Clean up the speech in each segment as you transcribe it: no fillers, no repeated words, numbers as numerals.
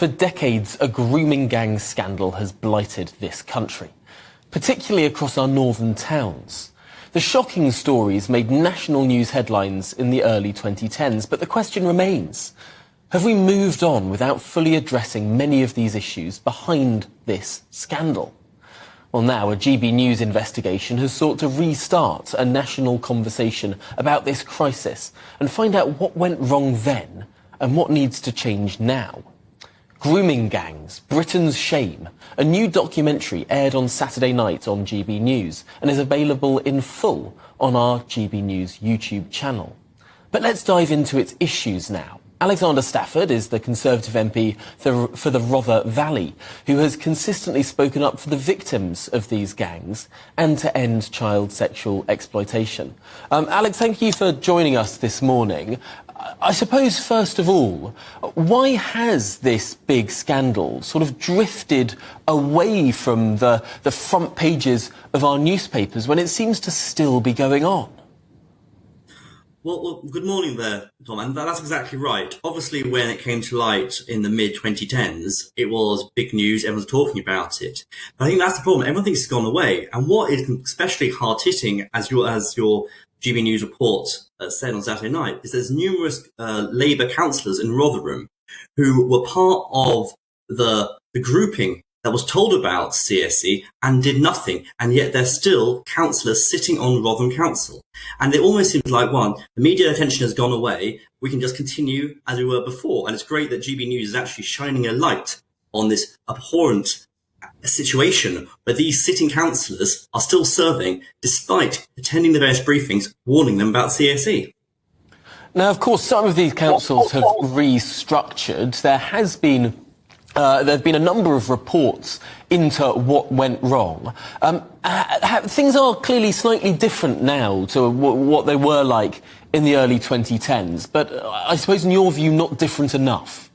For decades, a grooming gang scandal has blighted this country, particularly across our northern towns. The shocking stories made national news headlines in the early 2010s, but the question remains, have we moved on without fully addressing many of these issues behind this scandal? Well, now a GB News investigation has sought to restart a national conversation about this crisis and find out what went wrong then and what needs to change now. Grooming Gangs, Britain's Shame, a new documentary aired on Saturday night on GB News and is available in full on our GB News YouTube channel. But let's dive into its issues now. Alexander Stafford is the Conservative MP for the Rotherham Valley, who has consistently spoken up for the victims of these gangs and to end child sexual exploitation. Alex, thank you for joining us this morning. I suppose, first of all, why has this big scandal sort of drifted away from the front pages of our newspapers when it seems to still be going on? Well, good morning there, Tom, and that's exactly right. Obviously, when it came to light in the mid-2010s, it was big news, everyone's talking about it. But I think that's the problem, everyone thinks it's gone away. And what is especially hard-hitting, as your GB News report said on Saturday night, is there's numerous Labour councillors in Rotherham who were part of the grouping that was told about CSE and did nothing, and yet they're still councillors sitting on Rotherham Council. And it almost seems like, one, the media attention has gone away, we can just continue as we were before. And it's great that GB News is actually shining a light on this abhorrent situation where these sitting councillors are still serving despite attending the various briefings warning them about CSE. Now, of course, some of these councils have restructured. There have been a number of reports into what went wrong. Things are clearly slightly different now to what they were like in the early 2010s, but I suppose in your view, not different enough.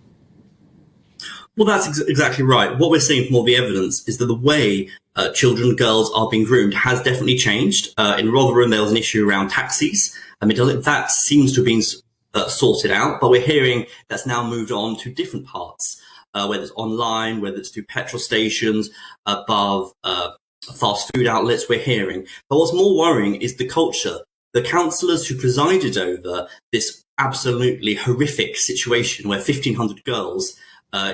Well, that's exactly right. What we're seeing from all the evidence is that the way children and girls are being groomed has definitely changed. In Rotherham, there was an issue around taxis. That seems to have been sorted out, but we're hearing that's now moved on to different parts. Whether it's online, whether it's through petrol stations, above fast food outlets, we're hearing. But what's more worrying is the culture. The councillors who presided over this absolutely horrific situation where 1,500 girls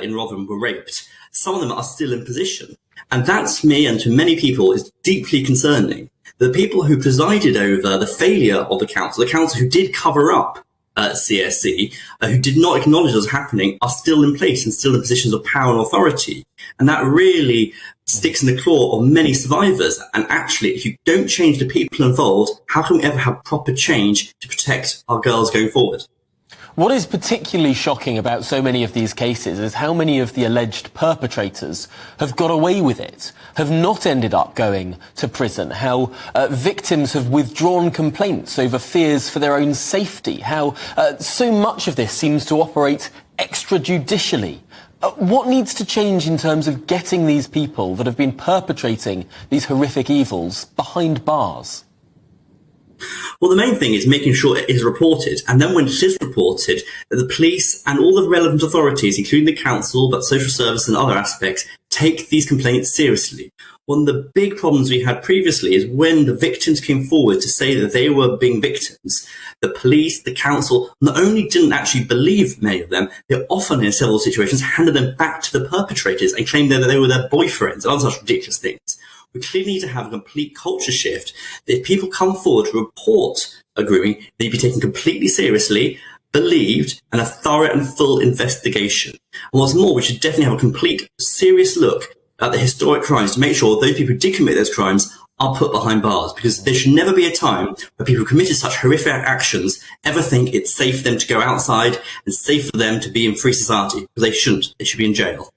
in Rotherham were raped, some of them are still in position. And that's me and to many people is deeply concerning. The people who presided over the failure of the council who did cover up CSE, who did not acknowledge it was happening, are still in place and still in positions of power and authority. And that really sticks in the claw of many survivors. And actually, if you don't change the people involved, how can we ever have proper change to protect our girls going forward? What is particularly shocking about so many of these cases is how many of the alleged perpetrators have got away with it, have not ended up going to prison, how victims have withdrawn complaints over fears for their own safety, how so much of this seems to operate extrajudicially. What needs to change in terms of getting these people that have been perpetrating these horrific evils behind bars? Well, the main thing is making sure it is reported, and then when it is reported, that the police and all the relevant authorities, including the council, but social service and other aspects, take these complaints seriously. One of the big problems we had previously is when the victims came forward to say that they were being victims, the police, the council, not only didn't actually believe many of them, they often in several situations handed them back to the perpetrators and claimed that they were their boyfriends and other such ridiculous things. We clearly need to have a complete culture shift that if people come forward to report a grooming, they need to be taken completely seriously, believed, and a thorough and full investigation. And what's more, we should definitely have a complete, serious look at the historic crimes to make sure those people who did commit those crimes are put behind bars, because there should never be a time where people who committed such horrific actions ever think it's safe for them to go outside and safe for them to be in free society, because they shouldn't. They should be in jail.